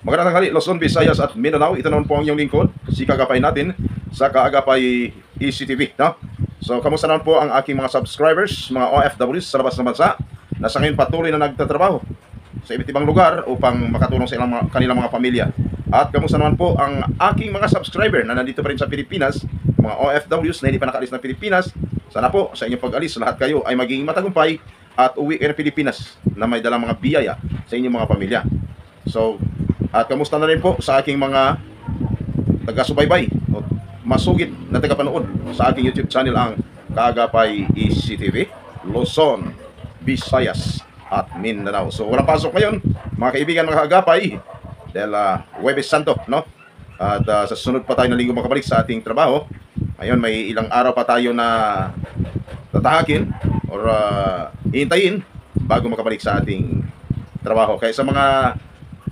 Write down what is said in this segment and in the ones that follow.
Magandang tanghali, Luzon, Visayas at Mindanao. Ito naman po ang inyong lingkod, si Kaagapay natin sa Kaagapay ECTV. No? So, kamusta naman po ang aking mga subscribers, mga OFWs sa labas ng bansa na sa ngayon patuloy na nagtatrabaho sa iba't ibang lugar upang makatulong sa kanilang mga pamilya. At kamusta naman po ang aking mga subscriber na nandito pa rin sa Pilipinas, mga OFWs na hindi pa nakaalis ng Pilipinas. Sana po sa inyong pag-alis, lahat kayo ay magiging matagumpay at uwi kayo ng Pilipinas na may dalang mga biyaya sa inyong mga pamilya. So, at kamusta na rin po sa aking mga taga-subaybay o masugid na taga-panood sa aking YouTube channel, ang Kaagapay ECTV, Luzon, Visayas at Mindanao. So walang pasok ngayon mga kaibigan, mga kaagapay, dahil Huwebes Santo, no? At sa sunod pa tayo na linggo makabalik sa ating trabaho. Ngayon may ilang araw pa tayo na tatahakin or hihintayin bago makabalik sa ating trabaho. Kaya sa mga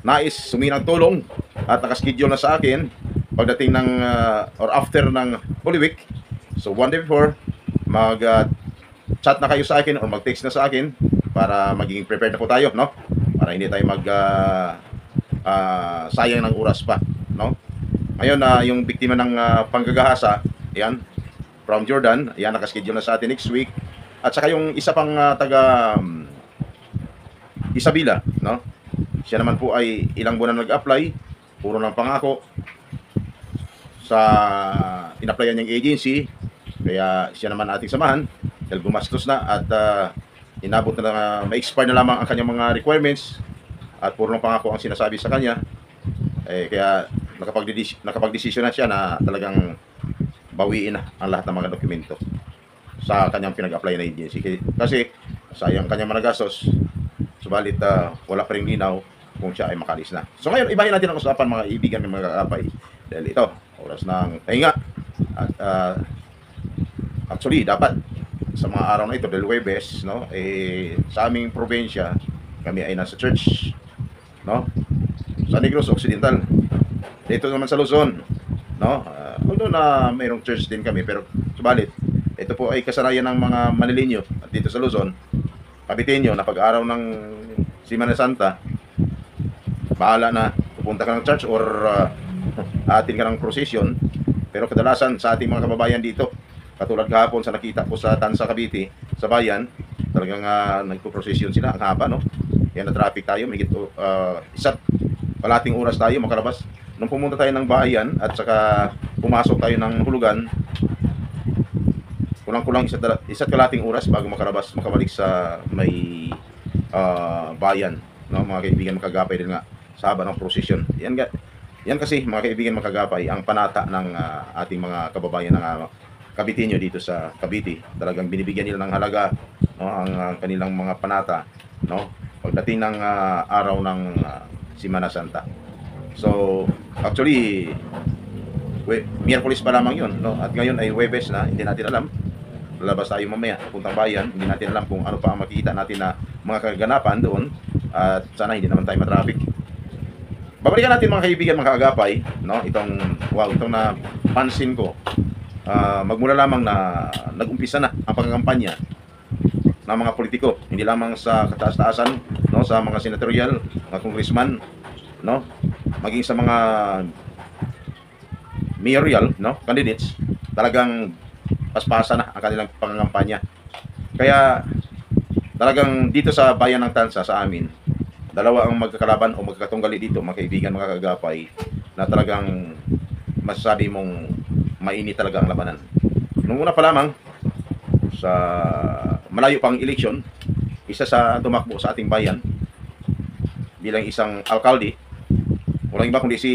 nais humingi ng tulong at nakaschedule na sa akin pagdating ng or after ng Holy Week, so one day before, mag chat na kayo sa akin or mag-text na sa akin para maging prepared na po tayo, no? Para hindi tayo mag sayang ng oras pa, no? Ngayon yung biktima ng panggagahasa, yan, from Jordan, yan, nakaschedule na sa atin next week. At saka yung isa pang taga Isabela, no? Siya naman po ay ilang buwan na nag-apply, puro ng pangako sa in-applyan niyang agency. Kaya siya naman ating samahan dahil gumastos na at inabot na ma-expire na lamang ang kanyang mga requirements at puro ng pangako ang sinasabi sa kanya. Kaya nakapag-desisyon na siya na talagang bawiin na ang lahat ng mga dokumento sa kanyang pinag-apply na agency. Kasi sayang kanyang managastos, subalit wala pa rin linaw kung siya ay makalis na. So ngayon, ibahin natin ang usapan, mga ibigan, mga kaagapay. Dahil ito, oras ng pahinga. At actually, dapat sa mga araw na ito, dahil Huwebes, no, sa aming probinsya, kami ay nasa church, no, sa Negros Occidental. Dito naman sa Luzon, no, although na mayroong church din kami, pero subalit, ito po ay kasanayan ng mga Manileño. At dito sa Luzon, Kabitenyo, na pag-araw ng Semana Santa, bahala na, pupunta ka ng church or atin ka ng procession. Pero kadalasan sa ating mga kababayan dito, katulad kahapon sa nakita ko sa Tansa, Cavite, sa bayan, talagang nagpo-procession sila, ang haba, no? Yan, na traffic tayo, may isa't kalating oras tayo makalabas. Nung pumunta tayo ng bayan at saka pumasok tayo ng hulugan, kulang-kulang isa't kalating oras bago makabalik sa may bayan, no, mga kaibigan, makagapay din nga sa haba ng procession. Yan kasi mga kaibigan, makagapay, ang panata ng ating mga kababayan ng Kabitenyo dito sa Cavite. Talagang binibigyan nila ng halaga, no, ang kanilang mga panata, no, pagdating ng araw ng Semana Santa. So actually Miyerkules pa lamang yun, no? At ngayon ay Huwebes na, hindi natin alam. Lalabas tayo mamaya, puntang bayan, hindi natin alam kung ano pa ang makikita natin na mga kaganapan doon. At sana hindi naman tayo matraffic. Babalikan natin mga kaibigan, mga kaagapay, no? Itong napansin ko, magmula lamang na nag-umpisa na ang pagkakampanya ng mga politiko, hindi lamang sa kataas-taasan, no, sa mga senatorial, mga congressman, no, maging sa mga mayoral, no, candidates, talagang paspasan na ang kanilang pangangampanya. Kaya talagang dito sa bayan ng Tansa, sa amin, dalawa ang magkakalaban o magkakatunggali dito, mga kaibigan, mga kagapay, na talagang masasabi mong mainit talaga ang labanan. Nung una pa lamang, sa malayo pang eleksyon, isa sa tumakbo sa ating bayan bilang isang alkalde, walang iba kundi si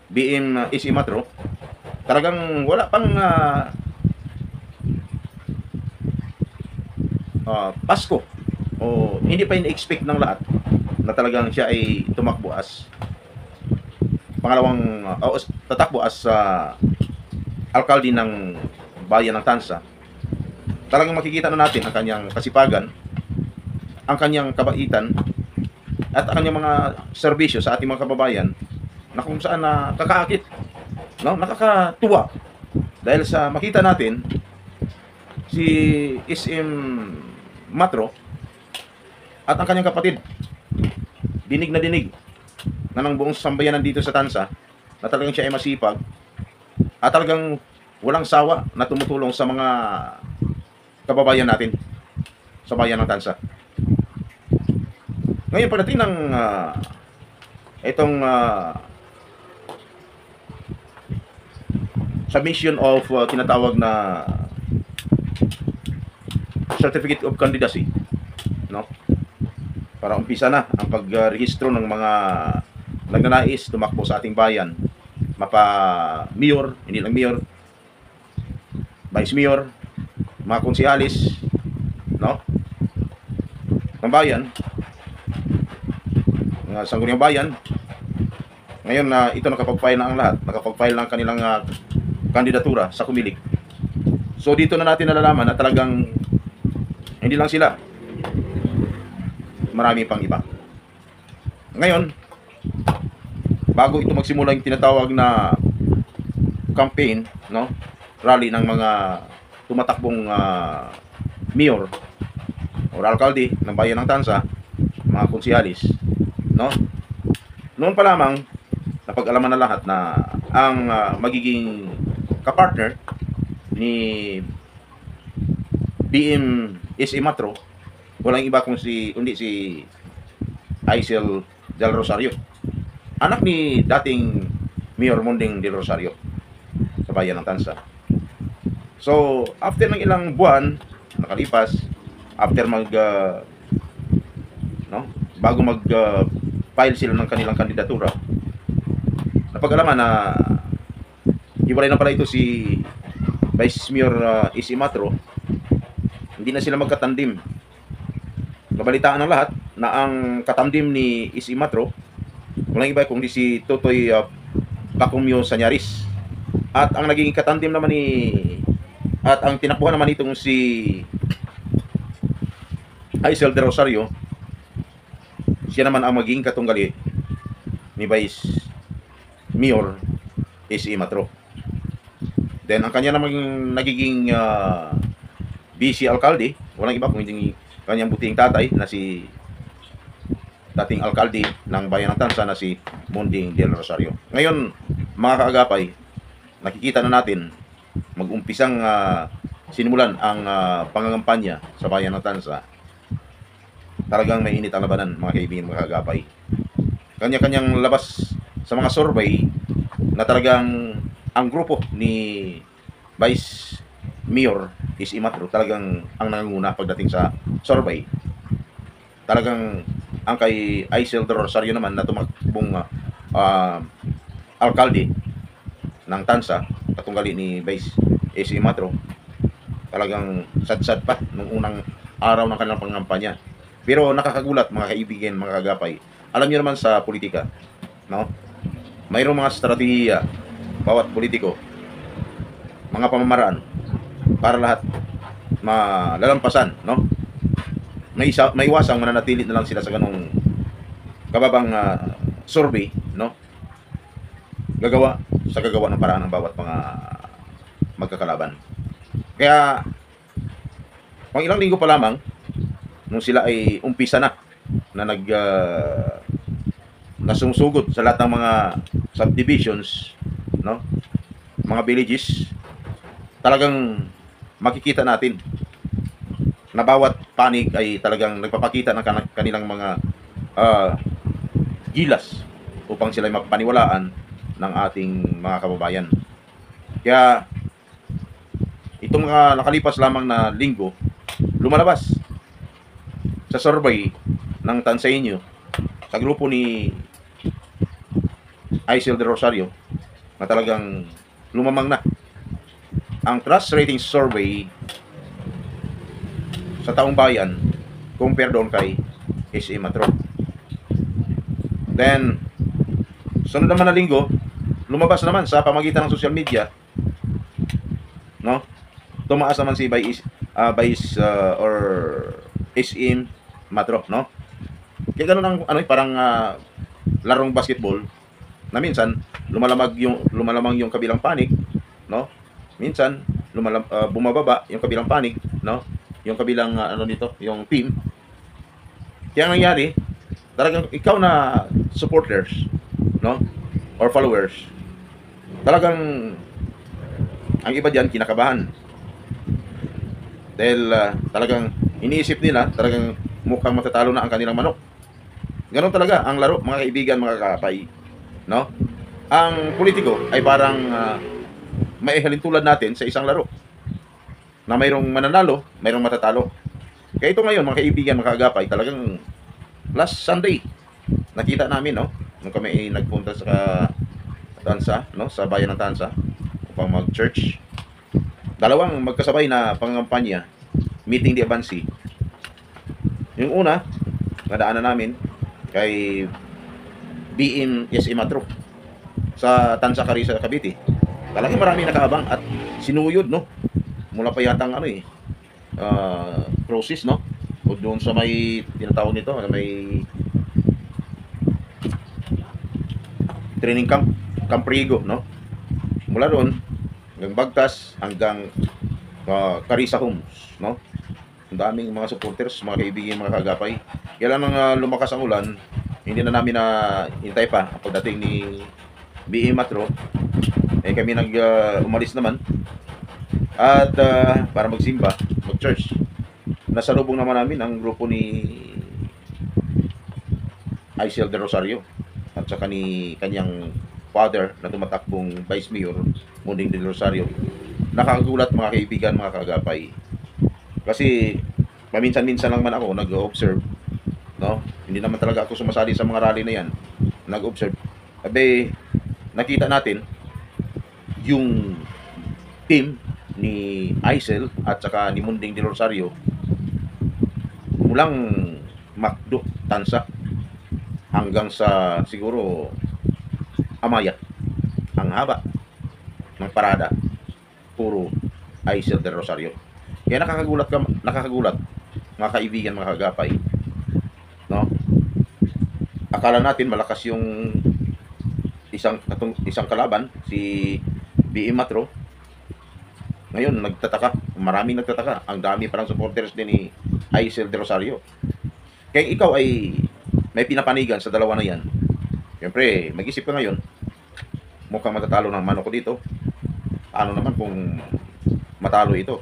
BM Isie Matro. Talagang wala pang Pasko o hindi pa in-expect ng lahat na talagang siya ay tumakbo as pangalawang tatakbo as alkalde ng bayan ng Tansa. Talagang makikita na natin ang kanyang kasipagan, ang kanyang kabaitan at ang kanyang mga serbisyo sa ating mga kababayan na kung saan nakakaakit, no, nakakatuwa dahil sa makita natin si SM Matro at ang kanyang kapatid, dinig na dinig na ng buong sambayanan dito sa Tansa, na talagang siya ay masipag at talagang walang sawa na tumutulong sa mga kababayan natin sa bayan ng Tansa. Ngayon pagdating ng itong submission of tinatawag na certificate of candidacy, no? Para umpisa na ang pagrehistro ng mga nagnanais tumakbo sa ating bayan, mapa-mayor, hindi lang mayor, vice mayor, mga konsehalis, no? Ng bayan, mga sangguniang bayan. Ngayon na ito nakapag-file na ang lahat, nakapag-file na ang kanilang kandidatura sa Kumilig. So dito na natin nalalaman na talagang hindi lang sila, marami pang iba. Ngayon, bago ito magsimula yung tinatawag na campaign, no, rally ng mga tumatakbong mayor o alkalde ng bayan ng Tansa, mga konsehalis, no, noon pa lamang napag-alaman na lahat na ang magiging kapartner ni BM S.A. Matro walang iba kundi si Aisel del Rosario, anak ni dating Mayor Munding del Rosario sa bayan ng Tansa. So after ng ilang buwan nakalipas, after bago file sila ng kanilang kandidatura, napag-alaman na hiwalay na pala ito si Vice Mayor S.A. Matro. Hindi na sila magkatandim. Nabalitaan ng lahat na ang katandim ni S.A. Matro walang iba kundi si Totoy Pacomio Sanyaris. At ang naging katandim naman at ang tinakbuhan naman itong si Aisel de Rosario, siya naman ang maging katunggali ni Vice Mayor S.A. Matro. Then ang kanya namang nagiging BC alkalde, walang iba kung hindi kanyang buting tatay na si dating alkalde ng bayan ng Tansa na si Munding del Rosario. Ngayon, mga kaagapay, nakikita na natin mag-umpisang sinimulan ang pangangampanya sa bayan ng Tansa. Talagang may init ang labanan, mga kaibigan, mga kaagapay. Kanya-kanyang labas sa mga survey na talagang ang grupo ni Vice Mayor S.A. Matro talagang ang nangunguna pagdating sa survey. Talagang ang kay Aisel de Rosario naman na tumakbong alkalde ng Tansa, katunggali ni Vice S.A. Matro, talagang sad-sad pa nung unang araw ng kanilang pangampanya. Pero nakakagulat, mga kaibigan, mga kagapay. Alam niyo naman sa politika, no? Mayroong mga strategiya bawat politiko, mga pamamaraan para lahat malalampasan, no? Maiwasang mananatili na lang sila sa ganung kababang survey, no? Gagawa ng paraan ng bawat mga magkakalaban. Kaya pang ilang linggo pa lamang nung sila ay umpisa na nasungsugod sa lahat ng mga subdivisions, no? Mga villages, talagang makikita natin na bawat panig ay talagang nagpapakita ng kanilang mga gilas upang sila mapaniwalaan ng ating mga kababayan. Kaya itong mga nakalipas lamang na linggo, lumalabas sa survey ng Tansainyo sa grupo ni Aisel de Rosario na talagang lumamang na ang trust rating survey sa taong bayan compare doon kay S.A. Matro. Then sunod naman na linggo, lumabas naman sa pamagitan ng social media, no? Tumaas naman si Vice or S.A. Matro, no? Kaya ganun ang parang larong basketball na minsan lumalamang yung kabilang panig, no? Minsan bumababa yung kabilang panig, no? Yung kabilang yung team. Kaya ang nangyari, talagang ikaw na supporters, no? Or followers. Talagang ang iba diyan kinakabahan. Dahil talagang iniisip nila, talagang mukhang matatalo na ang kanilang manok. Ganon talaga ang laro, mga kaibigan, mga kakapay, no? Ang politiko ay parang maihalin tulad natin sa isang laro na mayroong mananalo, mayroong matatalo. Kaya ito ngayon, mga kaibigan, mga kaagapay, talagang last Sunday, nakita namin, no? Nung kami ay nagpunta sa Tansa, no? Sa bayan ng Tansa, upang mag-church. Dalawang magkasabay na pangampanya, meeting di Abansi. Yung una, nadaanan namin kay BM SM Atro sa Tansa Carissa, Cavite. Talagang marami nakaabang at sinuyod, no? Mula pa yata ang process, no? O doon sa may tinatawag nito, may training camp, Camp Rigo, no? Mula doon hanggang Bagtas, hanggang Carissa Homes, no? Ang daming mga supporters, mga kaibigan, mga kagapay. Kaya lang nang lumakas ang ulan, hindi na namin na hintay pa ang pagdating ni BM Matro. Eh kami umalis naman at para magsimba, mag-church. Nasalubong naman namin ang grupo ni Aisel de Rosario at saka ni kanyang father na tumatakbong Vice Mayor Munding de Rosario. Nakakagulat, mga kaibigan, mga kagapay. Kasi paminsan-minsan lang man ako nag-observe, no? Hindi naman talaga ako sumasali sa mga rally na yan. Nag-observe. Abe, nakita natin yung team ni Aisel at saka ni Munding de Rosario mulang Macdo, Tansa hanggang sa siguro Amaya. Ang haba ng parada, puro Aisel de Rosario. Kaya nakakagulat, mga kaibigan, mga kagapay, no? Akala natin malakas yung isang kalaban, si BM Matro. Ngayon nagtataka, maraming nagtataka. Ang dami parang supporters din ni Aisel de Rosario. Kaya ikaw ay may pinapanigan sa dalawa na yan, siyempre mag-isip ka ngayon, mukhang matatalo ng manok ko dito. Ano naman kung matalo ito?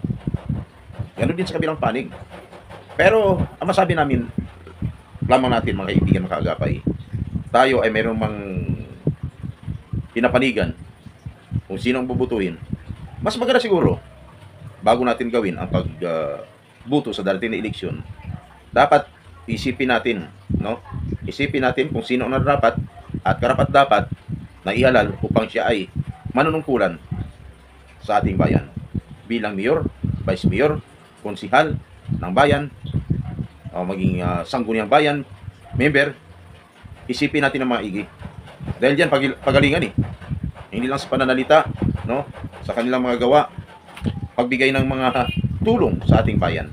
Ganun din sa kabilang panig. Pero ang masabi namin lamang natin, mga kaibigan, mga kaagapay, tayo ay mayroong mang pinapanigan kung sino ang bubutuin. Mas maganda siguro, bago natin gawin ang pagbuto sa darating na eleksyon, dapat isipin natin, no? Isipin natin kung sino ang nararapat at karapat-dapat na ihalal upang siya ay manunungkulan sa ating bayan bilang mayor, vice mayor, konsihal ng bayan, o maging sangguniang bayan, member. Isipin natin ang maigi. Dahil diyan pagalingan eh. Hindi lang sa pananalita, no? Sa kanilang mga gawa, pagbigay ng mga tulong sa ating bayan.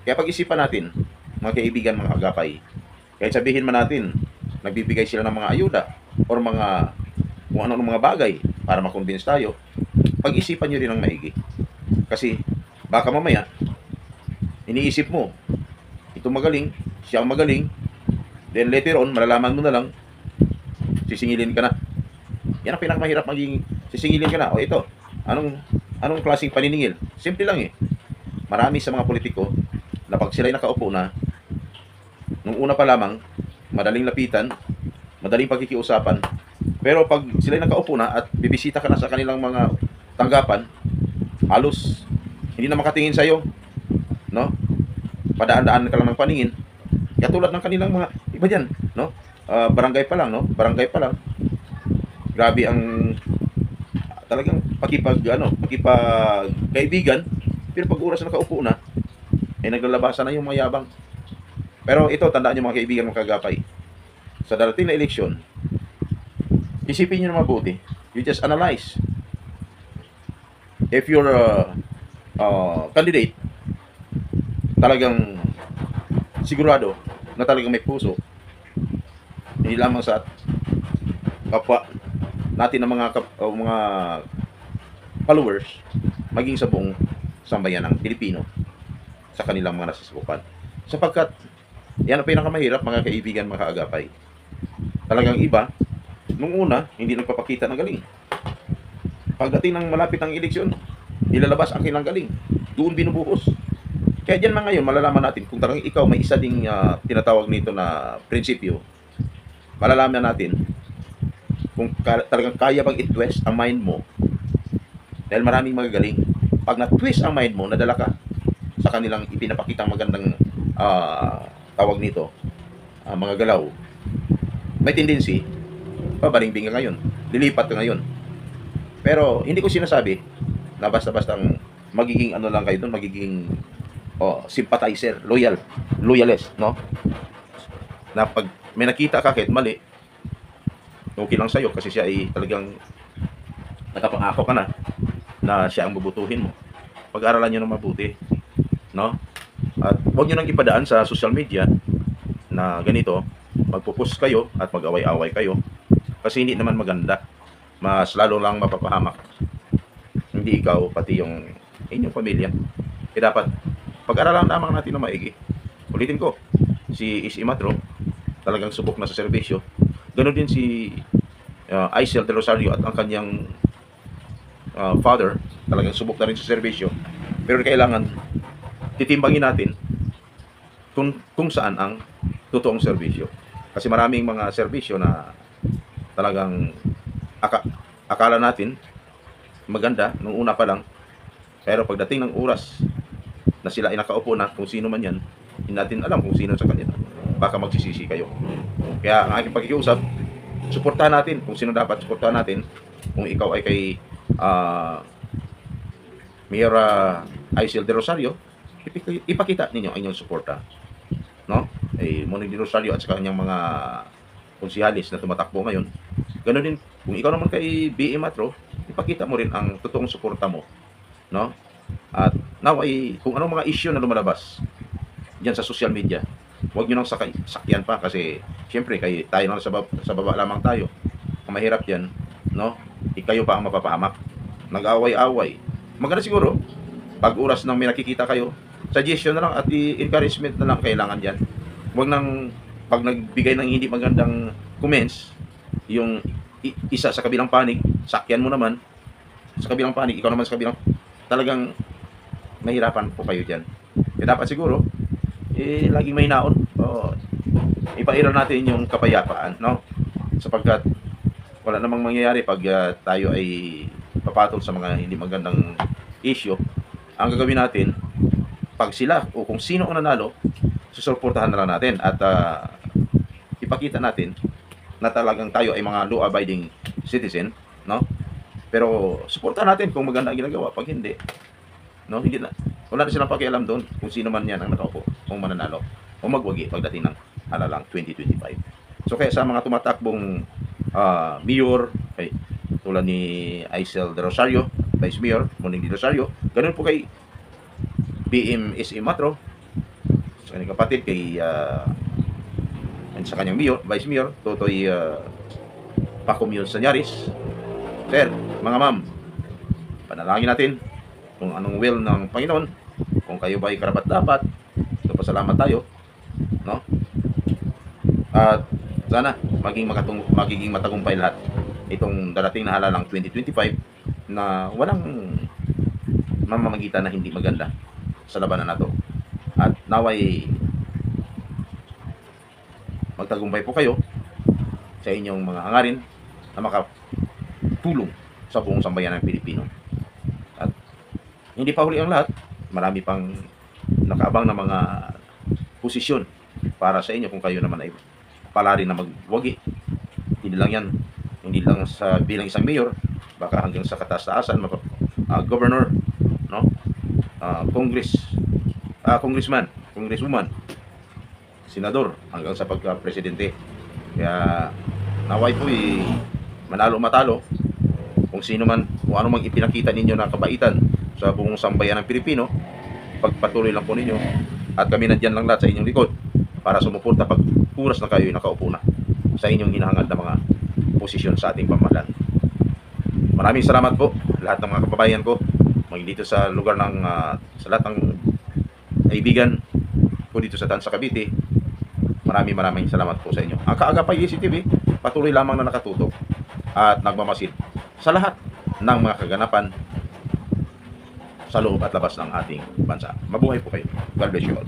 Kaya pag-isipan natin, mga kaibigan, mga agapay, kahit sabihin man natin, nagbibigay sila ng mga ayuda or mga kung ano-ano mga bagay para makonvince tayo, pag-isipan nyo rin ang maigi. Kasi baka mamaya, iniisip mo, ito magaling, siya ang magaling, then later on, malalaman mo na lang, sisingilin ka na. Yan ang pinakamahirap, maging sisingilin ka na. O ito, anong klaseng paniningil? Simple lang eh. Marami sa mga politiko na pag sila'y nakaupo na, nung una pa lamang, madaling lapitan, madaling pagkikiusapan, pero pag sila'y nakaupo na at bibisita ka na sa kanilang mga tanggapan, halos hindi na makatingin sa'yo, no? Padaan-daan ka lang ng paningin. Katulad ng kanilang mga iba dyan, no? Barangay pa lang, no? Barangay pa lang. Grabe ang talagang pakipagkaibigan, pero pag oras na nakaupo na, ay naglalabasan na yung mayabang. Pero ito, tandaan niyo, mga kaibigan, mga kagapay, sa darating na eleksyon, isipin niyo na mabuti. You just analyze. If you're candidate, talagang sigurado na talagang may puso, hindi lamang sa kapwa natin ng mga followers, maging sa buong sambayan ng Pilipino sa kanilang mga nasasubukan. Sapagkat yan ang pinakamahirap, mga kaibigan, mga kaagapay. Talagang iba, nung una, hindi nagpapakita ng galing. Pagdating ng malapit ng eleksyon, ilalabas ang kanilang galing. Doon binubuhos. Kaya dyan man ngayon, malalaman natin kung talagang ikaw may isa ding tinatawag nito na prinsipyo. Malalaman natin kung talagang kaya bang i-twist ang mind mo. Dahil maraming magagaling. Pag na-twist ang mind mo, nadala ka sa kanilang ipinapakitang magandang tawag nito, mga galaw, may tendency, pabalingbing ka ngayon, lilipat ka ngayon. Pero hindi ko sinasabi na basta-bastang magiging ano lang kayo doon, magiging sympathizer, loyalist, no? Na pag may nakita ka kahit mali, okay lang sa'yo kasi siya ay talagang nakapangako ka na siya ang bubutuhin mo. Pag-aralan nyo ng mabuti, no? At huwag nyo nang ipadaan sa social media na ganito, magpo-post kayo at mag-away-away kayo kasi hindi naman maganda. Mas lalo lang mapapahamak. Hindi ikaw, pati yung inyong pamilya. Kaya dapat pag-aralan lamang natin na maigi. Ulitin ko, si Is Imatro talagang subok na sa serbisyo. Ganon din si Aisel de Rosario at ang kanyang father, talagang subok na rin sa serbisyo. Pero kailangan titimbangin natin kung saan ang totoong serbisyo. Kasi maraming mga serbisyo na talagang akala natin maganda nung una pa lang, pero pagdating ng oras na sila ay nakaupo na, kung sino man yan, hindi natin alam kung sino sa kanila. Baka magsisisi kayo. Kaya ang aking pagkikiusap, suportahan natin kung sino dapat suportahan natin. Kung ikaw ay kay Mayor Aisel de Rosario, ipakita ninyo ang inyong suporta, no? Moning de Rosario at sa kanyang mga konsihalis na tumatakbo ngayon. Ganoon din kung ikaw naman kay B.E. Matro, ipakita mo rin ang totoong suporta mo, no? At naway kung anong mga issue na lumalabas diyan sa social media, huwag niyo nang sakyan pa kasi siyempre tayo lang sa baba lamang tayo. Ang mahirap diyan, no? Ikayo pa ang mapapahamak. Nag-away-away. Maganda siguro pag oras nang may nakikita kayo, suggestion na lang at encouragement na lang kailangan diyan. Huwag nang pag nagbigay ng hindi magandang comments, yung isa sa kabilang panig, sakyan mo naman sa kabilang panig, ikaw naman sa kabilang, talagang mahirapan po kayo dyan. Kaya dapat siguro laging may naon, ipairal natin yung kapayapaan, no? Sapagkat wala namang mangyayari pag tayo ay papatol sa mga hindi magandang issue. Ang gagawin natin, pag sila o kung sino ang nanalo, susuportahan na lang natin at ipakita natin na talagang tayo ay mga law-abiding citizen, no? Pero suportahan natin kung maganda ang ginagawa. Pag hindi, no, hindi na, wala na silang pakialam doon kung sino man yan ang nakaupo, kung mananalo o magwagi pagdating ng halalang 2025. So kaya sa mga tumatakbong mayor, tulad ni Aisel de Rosario, Vice Mayor Moning de Rosario, ganun po kay BM S.E. Matro, sa kanyang kapatid kay sa kanyang mayor, Vice Mayor Totoy Pacomio Sanyaris. Sir, mga ma'am, panalangin natin kung anong will ng Panginoon, kung kayo ba ay karapat-dapat, pasalamat tayo, no? At sana magiging matagumpay lahat itong darating na halalang 2025 na walang mamamagitan na hindi maganda sa labanan na to. At naway magtagumpay po kayo sa inyong mga hangarin na makatulong sa buong sambayan ng Pilipino. At hindi pa huli ang lahat, marami pang nakaabang na mga posisyon para sa inyo kung kayo naman ay palari na magwagi. Hindi lang yan, hindi lang sa bilang isang mayor, baka hanggang sa kataas-taasan, governor, no? Congressman, congresswoman, senador, hanggang sa pagka-presidente. Kaya naway po manalo matalo kung sino man, kung ano mang ipinakita ninyo na kabaitan sa buong sambayan ng Pilipino, pagpatuloy lang po ninyo at kami nandiyan lang lahat sa inyong likod para sumuporta pag oras na kayo nakaupo na sa inyong hinahangad na mga posisyon sa ating pamahalaan. Maraming salamat po lahat ng mga kababayan ko dito sa lugar ng sa lahat ng kaibigan ko dito sa Tansa Cavite. Maraming salamat po sa inyo. Ang Kaagapay ECTV, patuloy lamang na nakatutok at nagmamasid sa lahat ng mga kaganapan sa loob at labas ng ating bansa. Mabuhay po kayo. God bless you all.